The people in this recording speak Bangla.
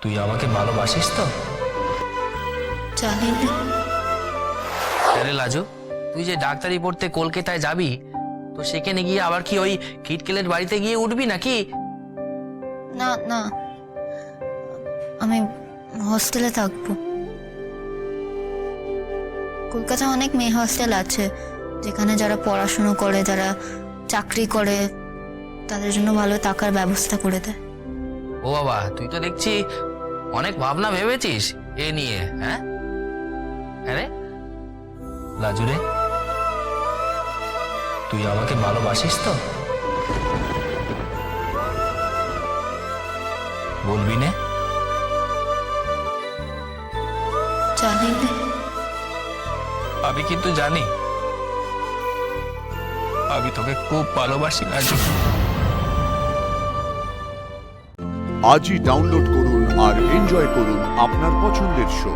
তুই আমাকে ভালোবাসিস তো? জানি না। আরে লাজু, তুই যে ডাক্তারি পড়তে কলকাতায় যাবি, তো সেখানে গিয়ে আবার কি ওই খিটকেলের বাড়িতে গিয়ে উঠবি নাকি? না না, আমি হস্টেলে থাকবো। কলকাতায় অনেক মেয়ে হস্টেল আছে যেখানে যারা পড়াশুনো করে, যারা চাকরি করে, তাদের জন্য ভালো টাকার ব্যবস্থা করে দেয়। ও বাবা, তুই তো দেখছি অনেক ভাবনা ভেবেছিস এ নিয়ে। হ্যাঁ আরে লাজু রে, তুই আমাকে ভালোবাসিস তো? বলবি না? জানি না। আমি কিন্তু জানি, আমি তোকে খুব ভালোবাসি লাজু। আজই ডাউনলোড করুন আর এনজয় করুন আপনার পছন্দের শো।